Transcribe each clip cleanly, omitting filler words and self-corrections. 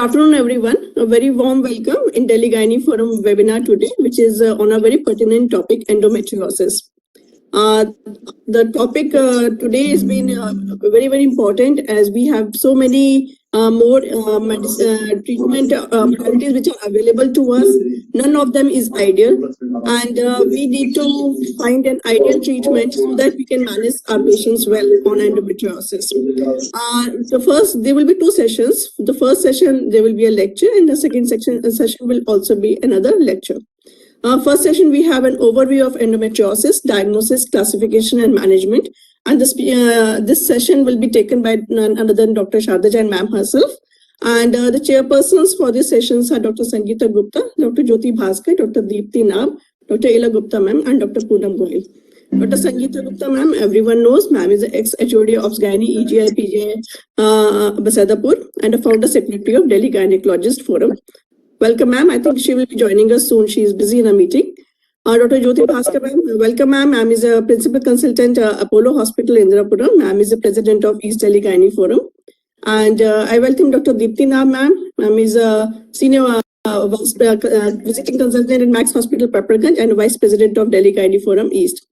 afternoon, everyone. A very warm welcome in Delhi Gynae Forum webinar today, which is on a very pertinent topic, endometriosis. The topic today has been very, very important as we have so many more treatment modalities which are available to us. None of them is ideal, and we need to find an ideal treatment so that we can manage our patients well on endometriosis. There will be two sessions. The first session, there will be a lecture, and the second session will also be another lecture. First session, we have an overview of endometriosis, diagnosis, classification, and management. And this session will be taken by none other than Dr. Sharda Jain ma'am herself. And the chairpersons for these sessions are Dr. Sangeeta Gupta, Dr. Jyoti Bhaskar, Dr. Dipti Nabh, Dr. Ila Gupta ma'am, and Dr. Poonam Goyal. Dr. Sangeeta Gupta ma'am, everyone knows, ma'am is the ex-HOD of Gynae, EGI, PGI, Basadapur, and a founder secretary of Delhi Gynecologist Forum. Welcome, ma'am. I think she will be joining us soon. She is busy in a meeting. Dr. Jyoti Bhaskar, ma'am. Welcome, ma'am. Ma'am is a principal consultant, Apollo Hospital, Indrapuram. Ma'am is the president of East Delhi Gynae Forum. And I welcome Dr. Dipti Nabh, ma'am. Ma'am is a senior visiting consultant at Max Hospital, Paparganj, and vice president of Delhi Gynae Forum East.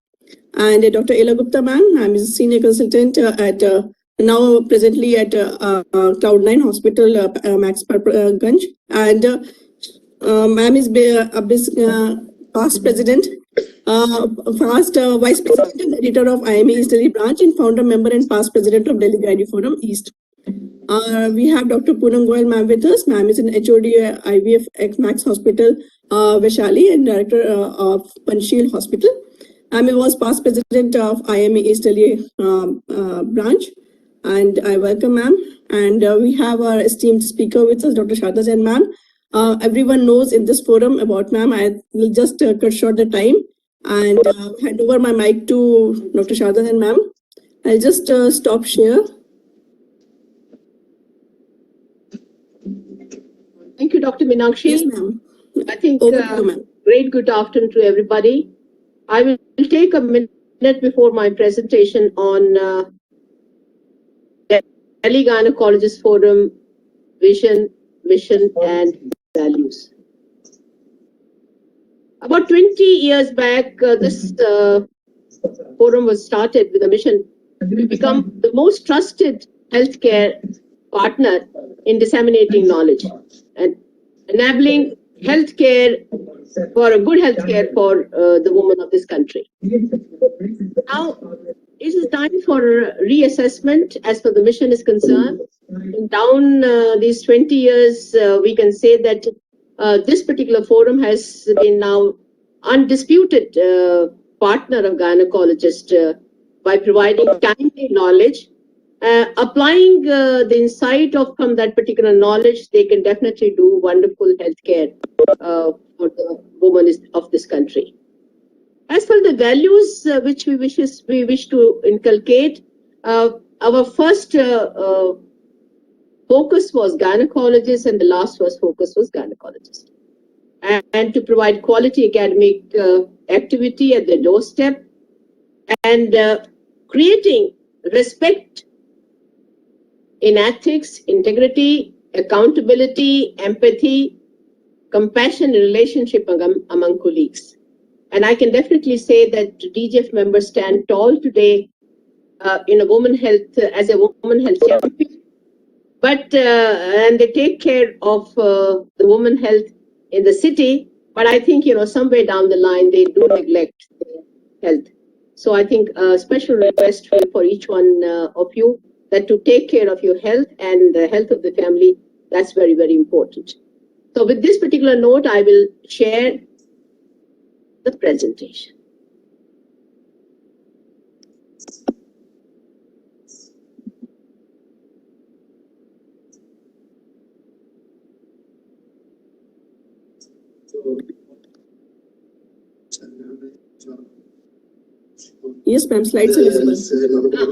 And Dr. Ila Gupta, ma'am. Ma'am is a senior consultant at now presently at Cloud9 Hospital, Max Paparganj, and ma'am is past president, vice president and editor of IME East Delhi branch, and founder member and past president of Delhi Gynae Forum East. We have Dr. Poonam Goyal ma'am with us. Ma'am is an HOD IVF ex Max Hospital, Vaishali, and director of Panchsheel Hospital. Ma'am was past president of IME East Delhi branch. And I welcome ma'am. And we have our esteemed speaker with us, Dr. Sharda Jain ma'am. Everyone knows in this forum about ma'am. I will just cut short the time and hand over my mic to Dr. Sharda Jain ma'am. I'll just stop share. Thank you, Dr. Meenakshi. Yes, ma'am. I think great good afternoon to everybody. I will take a minute before my presentation on Delhi Gynecologist Forum vision, mission, and values. About 20 years back, this forum was started with a mission to become the most trusted healthcare partner in disseminating knowledge and enabling healthcare for a good healthcare for the women of this country. Now, it is time for reassessment as far as the mission is concerned. Down these 20 years, we can say that this particular forum has been now undisputed partner of gynecologists by providing timely knowledge. Applying the insight from that particular knowledge, they can definitely do wonderful healthcare for the women of this country. As for the values which we wish to inculcate, our first focus was gynecologists, and the last focus was gynecologist. And to provide quality academic activity at the doorstep, and creating respect in ethics, integrity, accountability, empathy, compassion, and relationship among colleagues. And I can definitely say that DGF members stand tall today in a woman health as a woman health champion. But and they take care of the woman health in the city. But I think somewhere down the line they do neglect health. So I think a special request for each one of you that to take care of your health and the health of the family. That's very, very important. So with this particular note, I will share the presentation. Yes, ma'am. Slides are visible.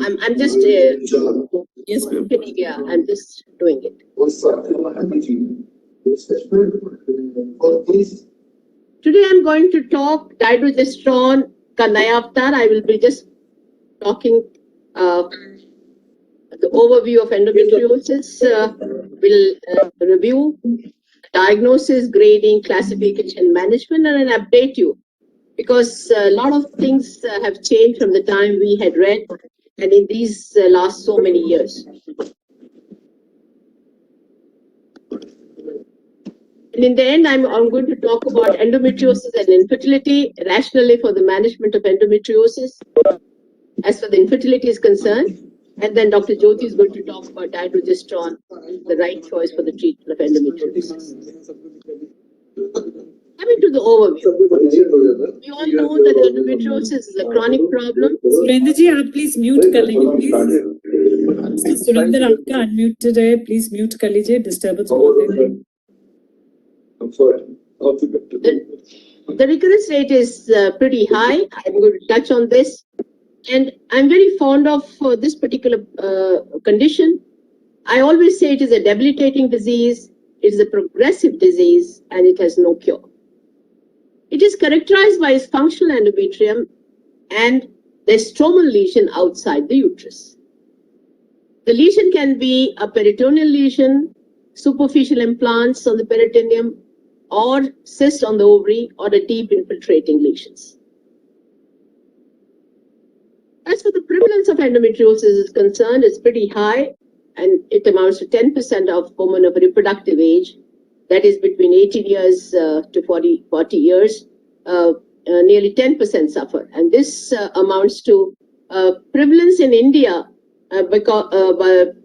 I'm just yes, ma'am. Yeah, I'm just doing it. Today I'm going to talk Dydrogesterone ka naya avatar. I will be just talking the overview of endometriosis. We'll review diagnosis, grading, classification, management, and then update you, because a lot of things have changed from the time we had read and in these last so many years. And in the end, I'm going to talk about endometriosis and infertility, rationally for the management of endometriosis, as far the infertility is concerned. And then Dr. Jyoti is going to talk about dydrogesterone, the right choice for the treatment of endometriosis. Coming to the overview, we all know that endometriosis is a chronic problem. Surendra जी आप please mute कर लीजिए please Surendra आपका unmuted है please mute कर लीजिए disturbance बहुत है I'm sorry. The recurrence rate is pretty high. I'm going to touch on this. And I'm very fond of this particular condition. I always say it is a debilitating disease, it is a progressive disease, and it has no cure. It is characterized by its functional endometrium and the stromal lesion outside the uterus. The lesion can be a peritoneal lesion, superficial implants on the peritoneum, or cyst on the ovary, or a deep infiltrating lesions. As for the prevalence of endometriosis is concerned, it's pretty high, and it amounts to 10% of women of reproductive age, that is between 18 years to 40 years. Nearly 10% suffer, and this amounts to prevalence in India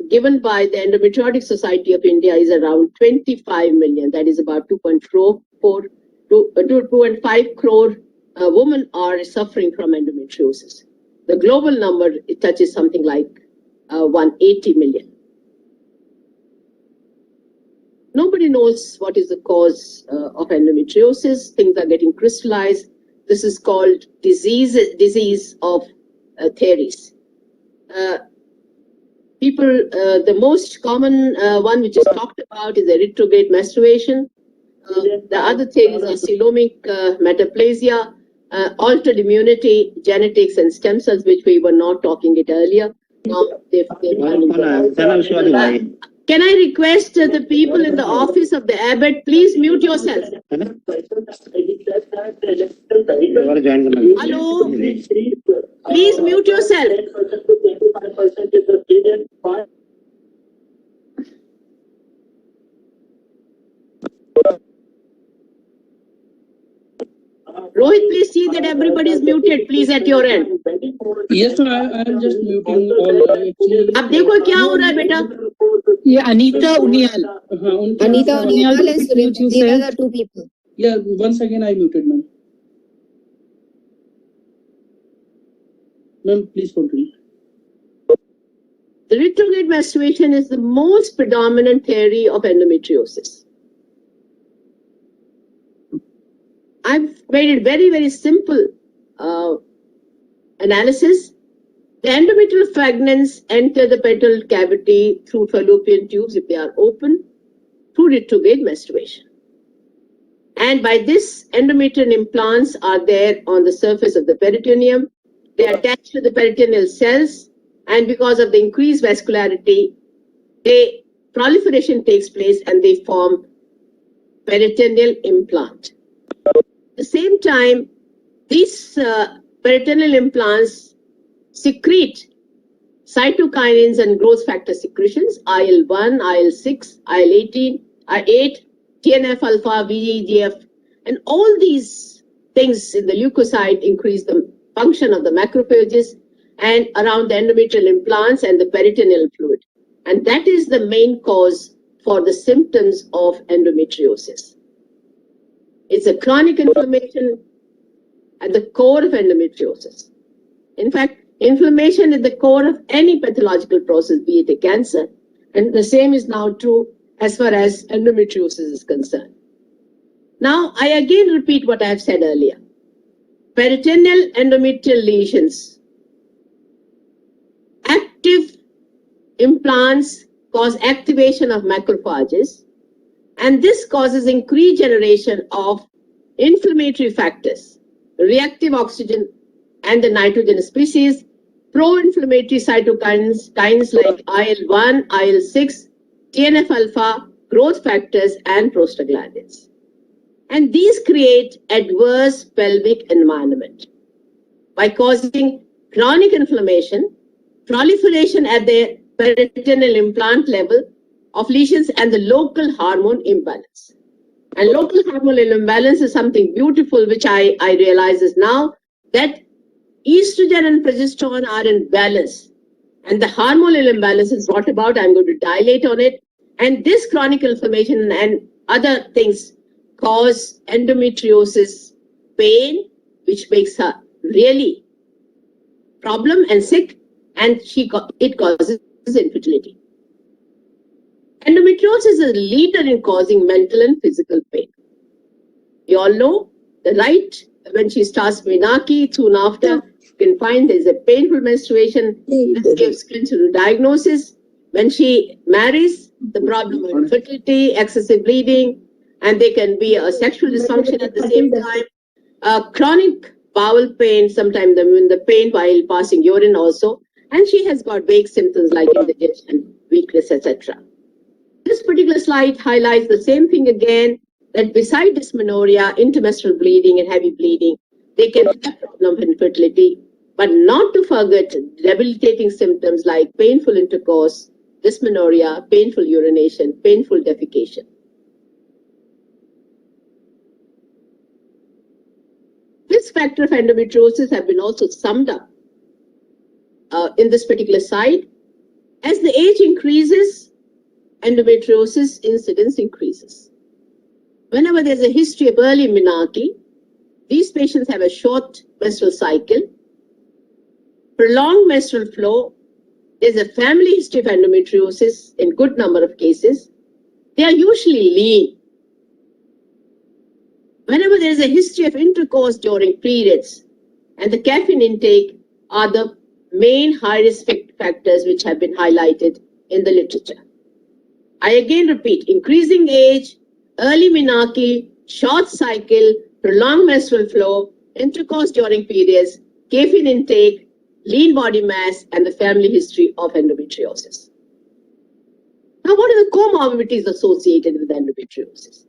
given by the Endometriotic Society of India is around 25 million. That is about 2.5 crore women are suffering from endometriosis. The global number, it touches something like 180 million. Nobody knows what is the cause of endometriosis. Things are getting crystallized. This is called disease of theories. The most common one which is talked about is the retrograde menstruation. The other theories are coelomic metaplasia, altered immunity, genetics, and stem cells, which we were not talking it earlier. Now can I request the people in the office of the Abbott, please mute yourself. Hello? Please mute yourself. Rohit, please see that everybody is muted, please, at your end. Yes, sir, I am just muting all. अब देखो क्या हो रहा है बेटा? ये Anita Uniyal Anita Onial and Suresh, these are the two people. Yeah, once again I muted, ma'am. Ma'am, please continue. The retrograde menstruation is the most predominant theory of endometriosis. I've made it very, very simple analysis. The endometrial fragments enter the peritoneal cavity through fallopian tubes if they are open through retrograde menstruation. And by this, endometrial implants are there on the surface of the peritoneum. They are attached to the peritoneal cells, and because of the increased vascularity, proliferation takes place and they form peritoneal implant. At the same time, these peritoneal implants secrete cytokinins and growth factor secretions, IL-1, IL-6, IL-18, I-8, TNF-alpha, VEGF, and all these things in the leukocyte increase the function of the macrophages and around the endometrial implants and the peritoneal fluid. And that is the main cause for the symptoms of endometriosis. It's a chronic inflammation at the core of endometriosis. In fact, inflammation is the core of any pathological process, be it a cancer, and the same is now true as far as endometriosis is concerned. Now, I again repeat what I have said earlier. Peritoneal endometrial lesions, active implants cause activation of macrophages, and this causes increased generation of inflammatory factors, reactive oxygen, and the nitrogen species, pro-inflammatory cytokines like IL-1, IL-6, TNF-alpha, growth factors, and prostaglandins. And these create adverse pelvic environment by causing chronic inflammation, proliferation at the peritoneal implant level of lesions, and the local hormone imbalance. And local hormonal imbalance is something beautiful, which I realize is now that estrogen and progesterone are in balance. And the hormonal imbalance is brought about. I'm going to dilate on it. And this chronic inflammation and other things cause endometriosis pain, which makes her really problem and sick, and it causes infertility. Endometriosis is a leader in causing mental and physical pain. You all know the right when she starts Meenakshi, soon after you can find there's a painful menstruation. This gives clue to diagnosis. When she marries, the problem of infertility, excessive bleeding, and there can be a sexual dysfunction at the same time. Chronic bowel pain, sometimes the pain while passing urine also, and she has got vague symptoms like indigestion, weakness, etc. This particular slide highlights the same thing again, that beside dysmenorrhea, intermenstrual bleeding and heavy bleeding, they can have problem of infertility, but not to forget debilitating symptoms like painful intercourse, dysmenorrhea, painful urination, painful defecation. This factor of endometriosis have been also summed up in this particular slide. As the age increases, endometriosis incidence increases. Whenever there's a history of early Meenakshi, these patients have a short menstrual cycle, prolonged menstrual flow. There's a family history of endometriosis in good number of cases. They are usually lean. Whenever there is a history of intercourse during periods, and the caffeine intake are the main high-risk factors which have been highlighted in the literature. I again repeat, increasing age, early Meenakshi, short cycle, prolonged menstrual flow, intercourse during periods, caffeine intake, lean body mass, and the family history of endometriosis. Now, what are the comorbidities associated with endometriosis?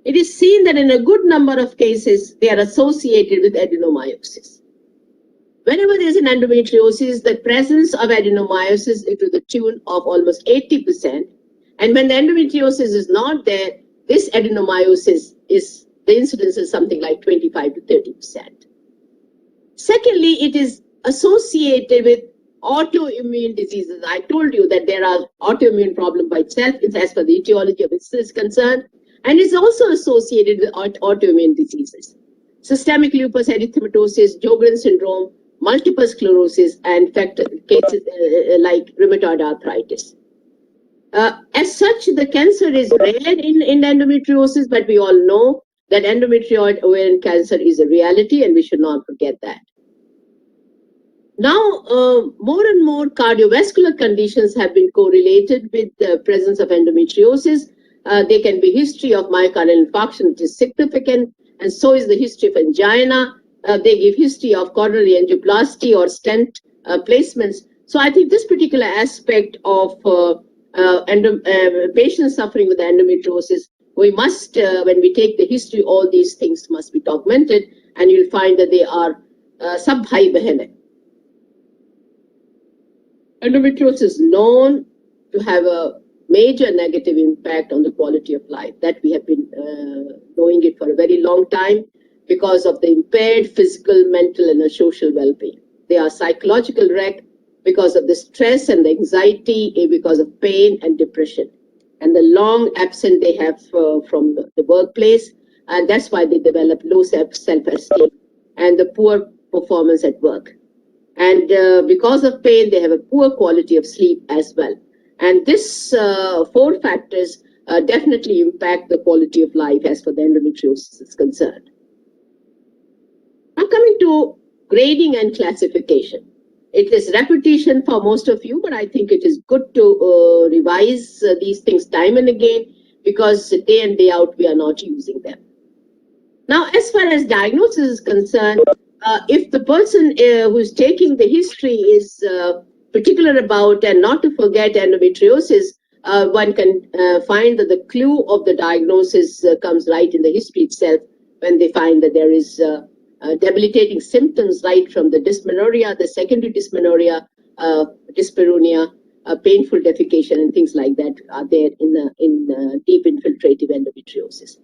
It is seen that in a good number of cases, they are associated with adenomyosis. Whenever there is an endometriosis, the presence of adenomyosis is to the tune of almost 80%. And when the endometriosis is not there, this adenomyosis is, the incidence is something like 25 to 30%. Secondly, it is associated with autoimmune diseases. I told you that there are autoimmune problems by itself, as per the etiology of it is concerned, and it's also associated with autoimmune diseases. Systemic lupus erythematosus, Sjogren's syndrome, multiple sclerosis, and cases like rheumatoid arthritis. As such, the cancer is rare in endometriosis, but we all know that endometrioid ovarian cancer is a reality, and we should not forget that. Now, more and more cardiovascular conditions have been correlated with the presence of endometriosis. There can be history of myocardial infarction, which is significant, and so is the history of angina. They give history of coronary angioplasty or stent placements. So I think this particular aspect of patients suffering with endometriosis, we must, when we take the history, all these things must be documented, and you'll find that they are sub-bhai behne. Endometriosis is known to have a major negative impact on the quality of life. That we have been knowing it for a very long time because of the impaired physical, mental, and social well-being. They are psychological wreck because of the stress and the anxiety, because of pain and depression, and the long absence they have from the workplace, and that's why they develop low self-esteem and the poor performance at work. And because of pain, they have a poor quality of sleep as well. And this 4 factors definitely impact the quality of life as far as the endometriosis is concerned. Now coming to grading and classification. It is repetition for most of you, but I think it is good to revise these things time and again, because day in, day out, we are not using them. Now, as far as diagnosis is concerned, if the person who's taking the history is particular about and not to forget endometriosis, one can find that the clue of the diagnosis comes right in the history itself when they find that there is debilitating symptoms right from the dysmenorrhea, the secondary dysmenorrhea, dyspareunia, painful defecation, and things like that are there in deep infiltrative endometriosis.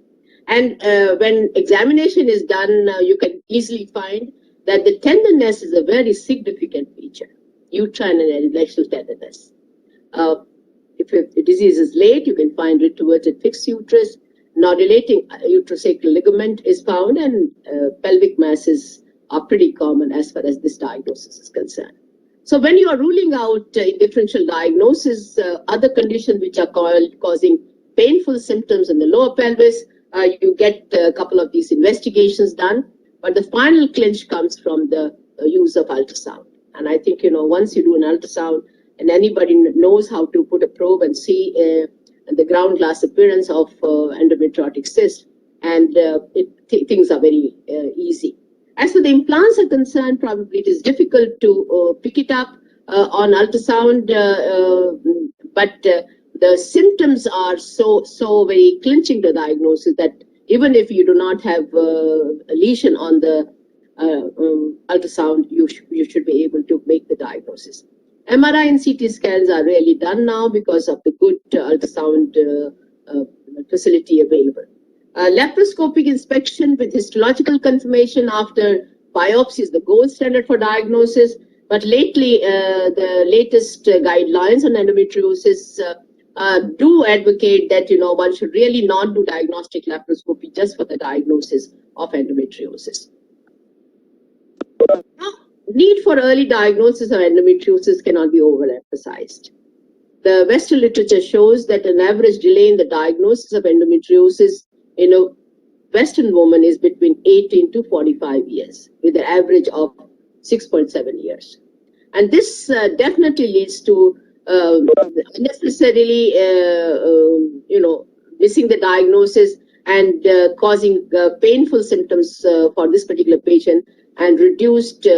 And when examination is done, you can easily find that the tenderness is a very significant feature, uterine and erectile tenderness. If the disease is late, you can find retroverted fixed uterus, nodulating uterosacral ligament is found, and pelvic masses are pretty common as far as this diagnosis is concerned. So when you are ruling out differential diagnosis, other conditions which are causing painful symptoms in the lower pelvis, you get a couple of these investigations done, but the final clinch comes from the use of ultrasound. And I think, once you do an ultrasound and anybody knows how to put a probe and see the ground glass appearance of endometriotic cyst, and things are very easy. As for the implants are concerned, probably it is difficult to pick it up on ultrasound, but the symptoms are so very clinching the diagnosis that even if you do not have a lesion on the ultrasound, you should be able to make the diagnosis. MRI and CT scans are rarely done now because of the good ultrasound facility available. Laparoscopic inspection with histological confirmation after biopsy is the gold standard for diagnosis. But lately, the latest guidelines on endometriosis do advocate that one should really not do diagnostic laparoscopy just for the diagnosis of endometriosis. Now, need for early diagnosis of endometriosis cannot be overemphasized. The Western literature shows that an average delay in the diagnosis of endometriosis in a Western woman is between 18 to 45 years, with an average of 6.7 years. And this definitely leads to unnecessarily, missing the diagnosis and causing painful symptoms for this particular patient and reduced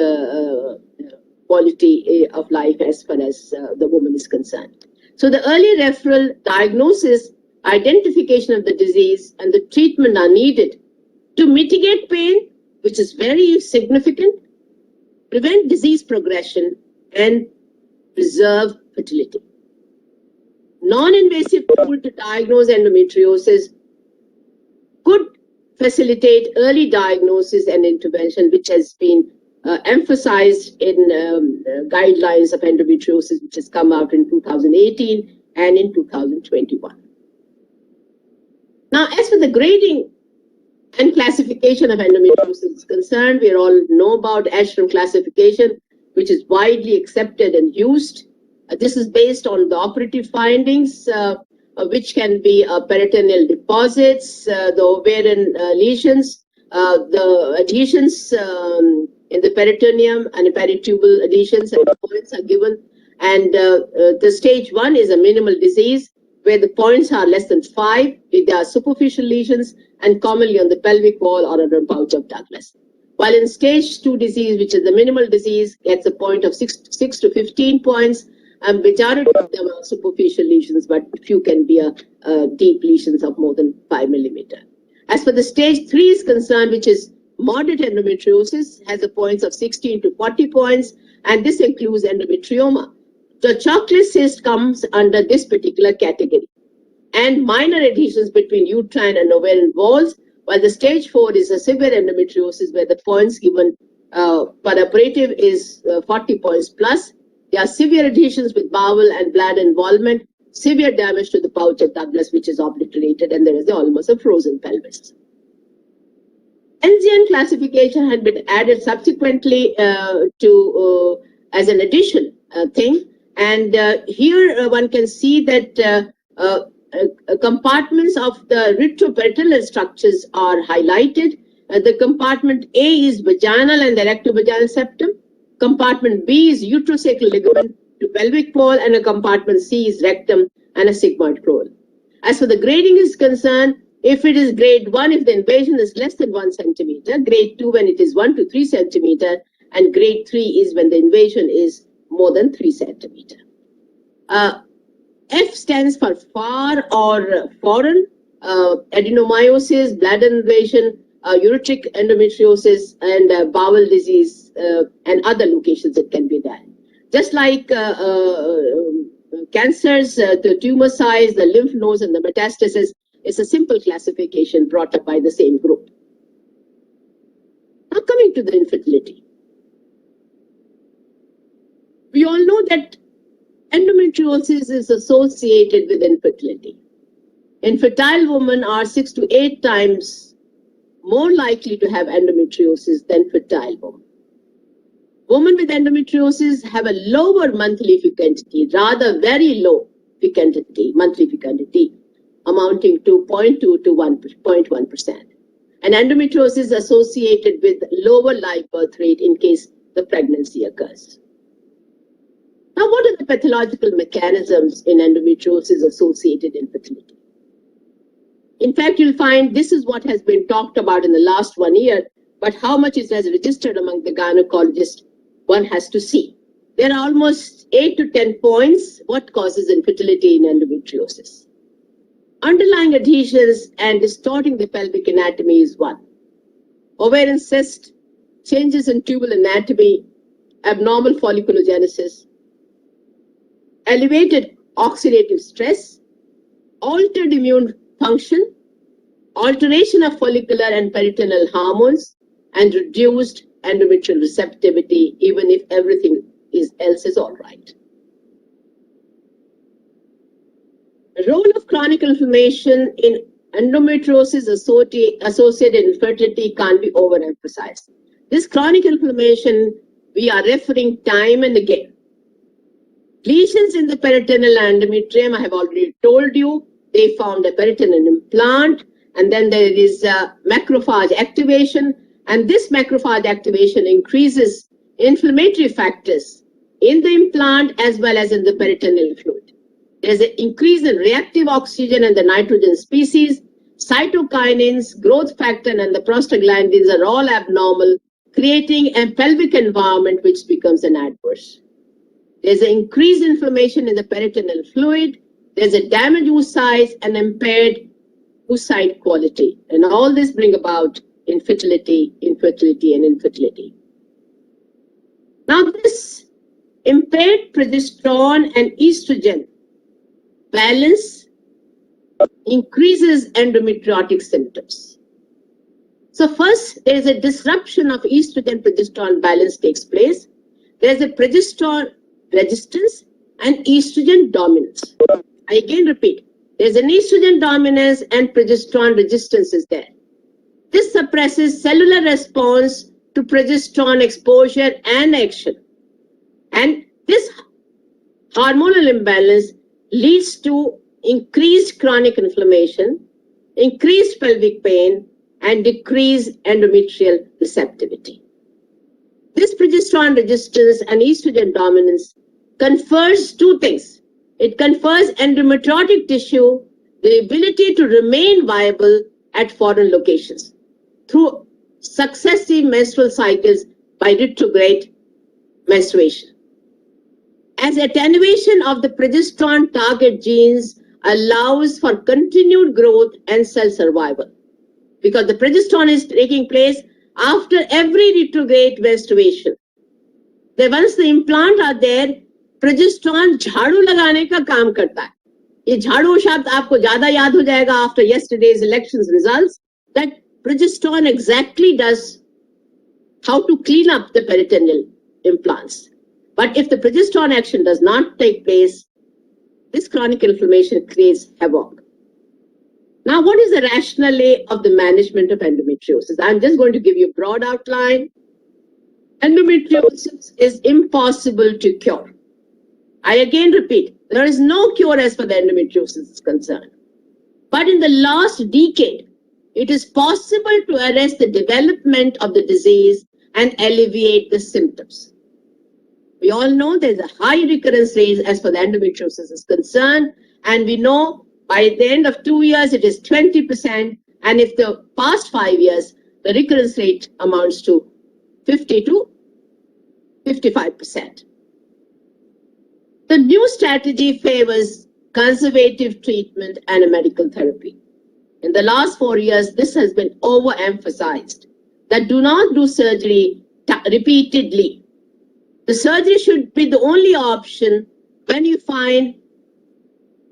quality of life as far as the woman is concerned. So the early referral, diagnosis, identification of the disease, and the treatment are needed to mitigate pain, which is very significant, prevent disease progression, and preserve fertility. Non-invasive tool to diagnose endometriosis could facilitate early diagnosis and intervention, which has been emphasized in guidelines of endometriosis, which has come out in 2018 and in 2021. Now, as for the grading and classification of endometriosis is concerned, we all know about Ashram classification, which is widely accepted and used. This is based on the operative findings, which can be peritoneal deposits, the ovarian lesions, the adhesions in the peritoneum and peritubal adhesions and points are given. And the stage 1 is a minimal disease where the points are less than 5, if they are superficial lesions and commonly on the pelvic wall or on the pouch of Douglas. While in stage 2 disease, which is the minimal disease, gets a point of 6 to 15 points, and majority of them are superficial lesions, but few can be deep lesions of more than 5 millimeter. As for the stage 3 is concerned, which is moderate endometriosis, has a points of 16 to 40 points, and this includes endometrioma. The chocolate cyst comes under this particular category, and minor adhesions between uterine and ovarian walls, while the stage 4 is a severe endometriosis where the points given per operative is 40 points plus. There are severe adhesions with bowel and bladder involvement, severe damage to the pouch of Douglas, which is obliterated, and there is almost a frozen pelvis. NCN classification had been added subsequently as an addition thing. And here one can see that compartments of the retroperitoneal structures are highlighted. The compartment A is vaginal and the rectovaginal septum. Compartment B is uterosacral ligament to pelvic wall, and a compartment C is rectum and a sigmoid colon. As for the grading is concerned, If it is grade 1, if the invasion is less than 1 centimeter, grade 2 when it is 1 to 3 centimeter, and grade 3 is when the invasion is more than 3 centimeter. F stands for far or foreign, adenomyosis, bladder invasion, ureteric endometriosis, and bowel disease, and other locations that can be there. Just like cancers, the tumor size, the lymph nodes, and the metastasis is a simple classification brought up by the same group. Now coming to the infertility. We all know that endometriosis is associated with infertility. Infertile women are 6 to 8 times more likely to have endometriosis than fertile women. Women with endometriosis have a lower monthly fecundity, rather very low fecundity, monthly fecundity, amounting to 0.2 to 1.1%. And endometriosis is associated with lower live birth rate in case the pregnancy occurs. Now, what are the pathological mechanisms in endometriosis-associated infertility? In fact, you'll find this is what has been talked about in the last 1 year, but how much it has registered among the gynecologists, one has to see. There are almost 8 to 10 points what causes infertility in endometriosis. Underlying adhesions and distorting the pelvic anatomy is one. Ovarian cyst, changes in tubal anatomy, abnormal folliculogenesis, elevated oxidative stress, altered immune function, alteration of follicular and peritoneal hormones, and reduced endometrial receptivity, even if everything else is all right. The role of chronic inflammation in endometriosis associated infertility can't be overemphasized. This chronic inflammation, we are referring time and again. Lesions in the peritoneal endometrium, I have already told you, they found a peritoneal implant, and then there is macrophage activation, and this macrophage activation increases inflammatory factors in the implant as well as in the peritoneal fluid. There's an increase in reactive oxygen and the nitrogen species, cytokinins, growth factor, and the prostaglandins are all abnormal, creating a pelvic environment which becomes an adverse. There's an increased inflammation in the peritoneal fluid. There's a damaged oocyte and impaired oocyte quality. And all this bring about infertility, and infertility. Now this impaired progesterone and estrogen balance increases endometriotic symptoms. So first, there is a disruption of estrogen-progesterone balance takes place. There's a progesterone resistance and estrogen dominance. I again repeat, there's an estrogen dominance and progesterone resistance is there. This suppresses cellular response to progesterone exposure and action. And this hormonal imbalance leads to increased chronic inflammation, increased pelvic pain, and decreased endometrial receptivity. This progesterone resistance and estrogen dominance confers two things. It confers endometriotic tissue the ability to remain viable at foreign locations through successive menstrual cycles by retrograde menstruation. As attenuation of the progesterone target genes allows for continued growth and cell survival, because the progesterone is taking place after every retrograde menstruation. Then once the implant are there, progesterone झाड़ू लगाने का काम करता है. ये झाड़ू शब्द आपको ज्यादा याद हो जाएगा after yesterday's elections results, that progesterone exactly does how to clean up the peritoneal implants. But if the progesterone action does not take place, this chronic inflammation creates havoc. Now, what is the rationale of the management of endometriosis? I'm just going to give you a broad outline. Endometriosis is impossible to cure. I again repeat, there is no cure as far as endometriosis is concerned. But in the last decade, it is possible to arrest the development of the disease and alleviate the symptoms. We all know there's a high recurrence rate as far as endometriosis is concerned, and we know By the end of 2 years, it is 20%. And if the past 5 years, the recurrence rate amounts to 50 to 55%. The new strategy favors conservative treatment and a medical therapy. In the last 4 years, this has been overemphasized, that do not do surgery repeatedly. The surgery should be the only option when you find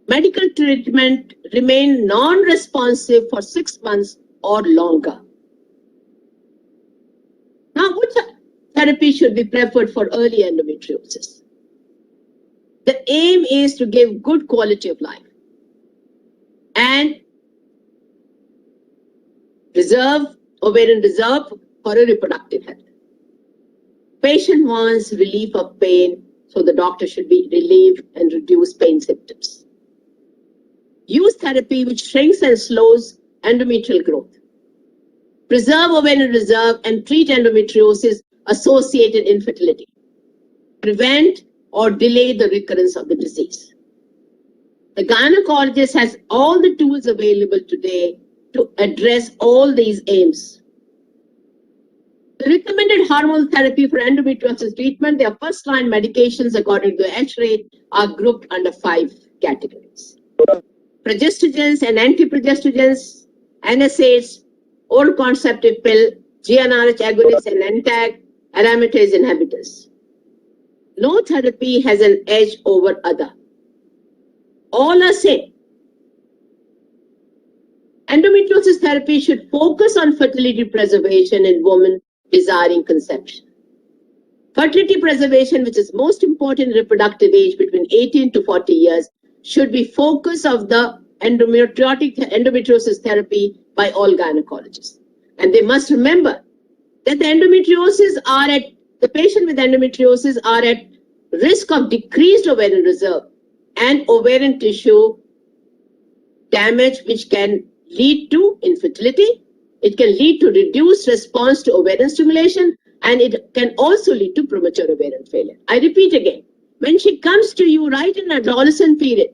medical treatment remain non-responsive for 6 months or longer. Now, which therapy should be preferred for early endometriosis? The aim is to give good quality of life and ovarian reserve for a reproductive health. Patient wants relief of pain, so the doctor should be relieved and reduce pain symptoms. Use therapy which shrinks and slows endometrial growth. Preserve ovarian reserve and treat endometriosis associated infertility. Prevent or delay the recurrence of the disease. The gynecologist has all the tools available today to address all these aims. The recommended hormonal therapy for endometriosis treatment, their first-line medications according to the H-rate are grouped under 5 categories. Progestogens and antiprogestogens, NSAIDs, oral contraceptive pill, GnRH agonists and NTAG, aromatase inhibitors. No therapy has an edge over other. All are same. Endometriosis therapy should focus on fertility preservation in women desiring conception. Fertility preservation, which is most important in reproductive age between 18 to 40 years, should be focus of the endometriosis therapy by all gynecologists. And they must remember that the patient with endometriosis are at risk of decreased ovarian reserve and ovarian tissue damage, which can lead to infertility. It can lead to reduced response to ovarian stimulation, and it can also lead to premature ovarian failure. I repeat again, when she comes to you right in adolescent period,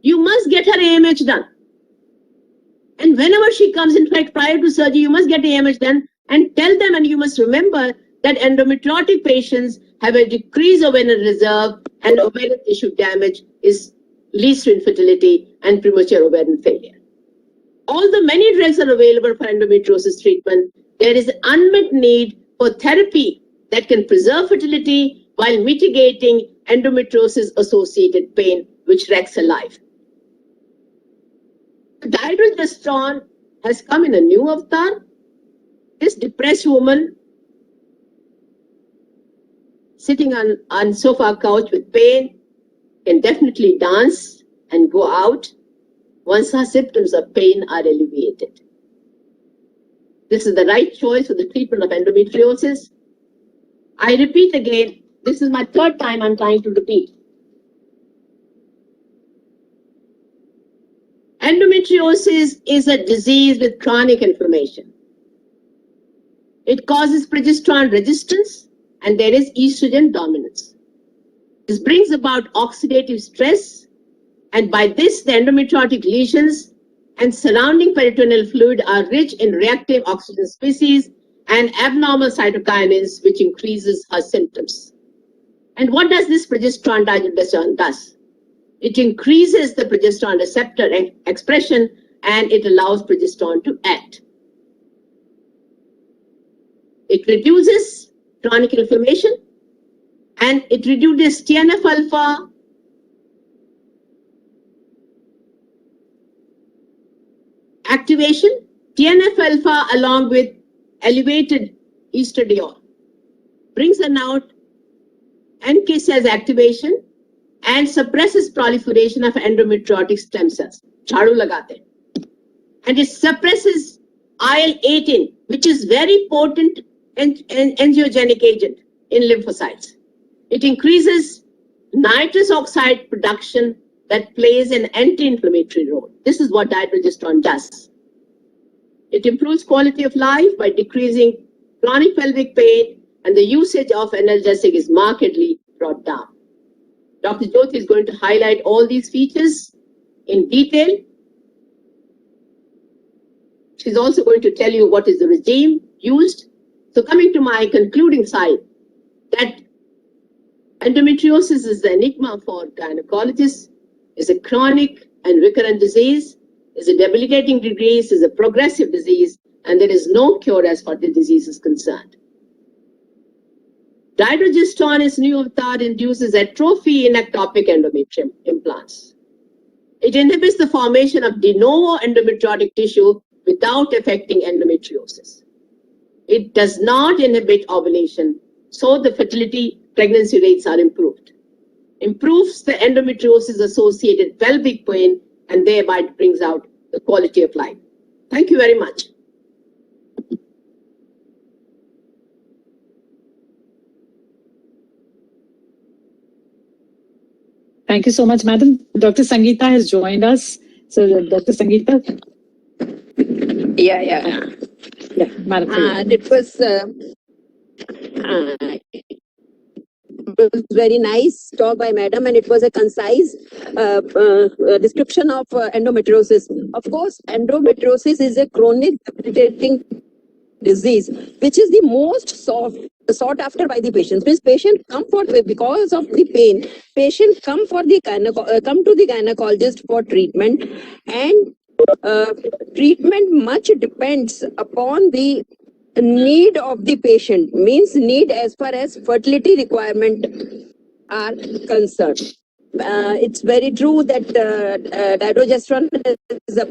you must get her AMH done. And whenever she comes, in fact, prior to surgery, you must get AMH done and tell them, and you must remember that endometriotic patients have a decreased ovarian reserve and ovarian tissue damage leads to infertility and premature ovarian failure. Although many drugs are available for endometriosis treatment, there is an unmet need for therapy that can preserve fertility while mitigating endometriosis-associated pain, which wrecks a life. Dydrogesterone has come in a new avatar. This depressed woman sitting on sofa couch with pain can definitely dance and go out once her symptoms of pain are alleviated. This is the right choice for the treatment of endometriosis. I repeat again, this is my 3rd time I'm trying to repeat. Endometriosis is a disease with chronic inflammation. It causes progesterone resistance and there is estrogen dominance. This brings about oxidative stress, and by this, the endometriotic lesions and surrounding peritoneal fluid are rich in reactive oxygen species and abnormal cytokinins, which increases her symptoms. And what does this progesterone dydrogesterone does? It increases the progesterone receptor expression and it allows progesterone to act. It reduces chronic inflammation and it reduces TNF-alpha activation. TNF-alpha along with elevated estradiol brings about NK cells activation and suppresses proliferation of endometriotic stem cells. Chadu lagate. And it suppresses IL-18, which is very potent angiogenic agent in lymphocytes. It increases nitrous oxide production that plays an anti-inflammatory role. This is what dydrogesterone does. It improves quality of life by decreasing chronic pelvic pain, and the usage of analgesic is markedly brought down. Dr. Jyoti is going to highlight all these features in detail. She's also going to tell you what is the regime used. So coming to my concluding side, that endometriosis is the enigma for gynecologists, is a chronic and recurrent disease, is a debilitating disease, is a progressive disease, and there is no cure as far as the disease is concerned. Dydrogesterone is new avatar induces atrophy in ectopic endometrium implants. It inhibits the formation of de novo endometriotic tissue without affecting endometriosis. It does not inhibit ovulation, so the fertility pregnancy rates are improved. Improves the endometriosis associated pelvic pain and thereby brings out the quality of life. Thank you very much. Thank you so much, Madam. Dr. Sangeeta has joined us. So, Dr. Sangeeta. Yeah, Madam. it was very nice talk by Madam, and it was a concise description of endometriosis. Of course, endometriosis is a chronic debilitating disease, which is the most sought after by the patients. Means patient come for because of the pain. Patient come for the come to the gynecologist for treatment, and treatment much depends upon the need of the patient, means need as far as fertility requirement are concerned. It's very true that dydrogesterone is a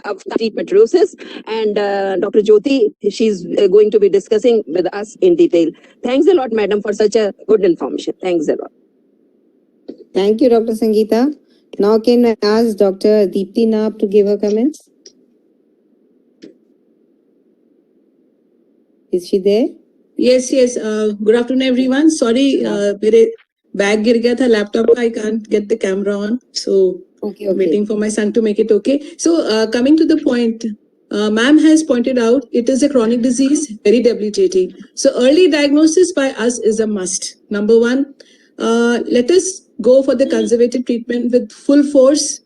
of endometriosis, and Dr. Jyoti, she's going to be discussing with us in detail. Thanks a lot, Madam, for such a good information. Thanks a lot. Thank you, Dr. Sangeeta. Now can I ask Dr. Dipti Nabh to give her comments? Is she there? Yes. Good afternoon, everyone. Sorry, मेरे bag गिर गया था laptop का. I can't get the camera on. So Okay. waiting for my son to make it okay. So coming to the point, ma'am has pointed out it is a chronic disease, very debilitating. So early diagnosis by us is a must. Number one, let us go for the conservative treatment with full force.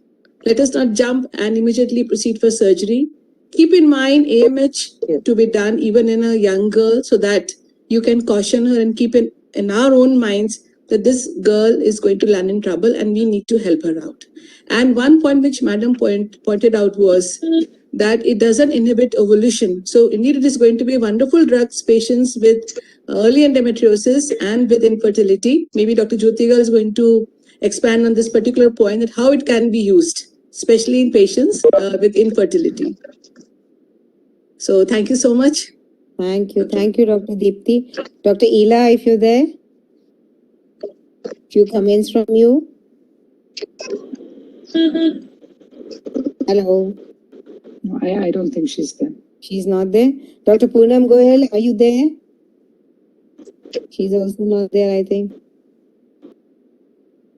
Let us not jump and immediately proceed for surgery. Keep in mind AMH to be done even in a young girl, so that you can caution her and keep in our own minds that this girl is going to land in trouble and we need to help her out. And one point which Madam pointed out was that it doesn't inhibit ovulation. So indeed it is going to be a wonderful drug for patients with early endometriosis and with infertility. Maybe Dr. Jyoti is going to expand on this particular point, that how it can be used, especially in patients with infertility. So thank you so much. Thank you, Dr. Dipti. Dr. Ila, if you're there, few comments from you. Hello. No, I don't think she's there. She's not there. Dr. Poonam Goyal, are you there? She's also not there, I think.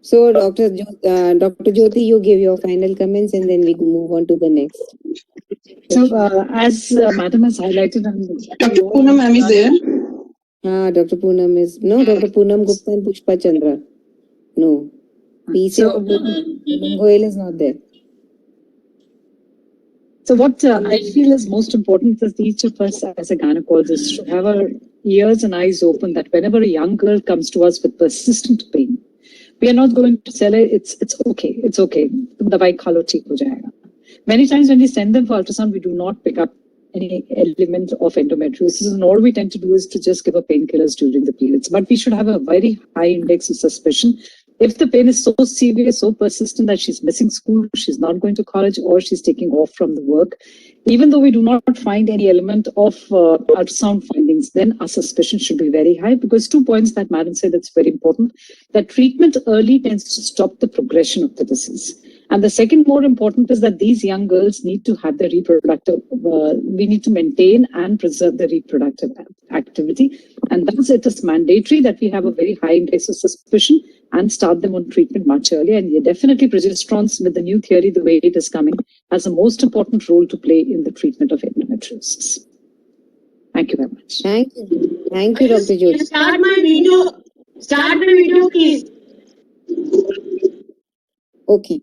So, Dr. Jyoti, you give your final comments and then we move on to the next. So, as Madam has highlighted, Dr. Poonam, ma'am is there? Dr. Poonam is... No, Dr. Poonam Gupta and Pushpa Chandra. No. PC of Poonam Goyal is not there. So what I feel is most important is each of us as a gynecologist should have our ears and eyes open, that whenever a young girl comes to us with persistent pain, we are not going to tell her it's okay. Dawai kha lo, theek ho jayega. Many times when we send them for ultrasound, we do not pick up any element of endometriosis, and all we tend to do is to just give her painkillers during the periods. But we should have a very high index of suspicion. If the pain is so severe, so persistent that she's missing school, she's not going to college, or she's taking off from the work, even though we do not find any element of ultrasound findings, then our suspicion should be very high, because 2 points that Madam said that's very important, that treatment early tends to stop the progression of the disease. And the second more important is that these young girls need to have their reproductive, we need to maintain and preserve the reproductive activity. And thus it is mandatory that we have a very high index of suspicion and start them on treatment much earlier. And definitely progesterones, with the new theory, the way it is coming, has a most important role to play in the treatment of endometriosis. Thank you very much. Thank you. Thank you, Dr. Jyoti. Start my video, please. Okay.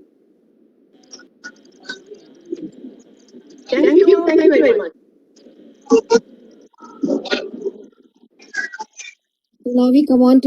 Thank you very much. Now we come on to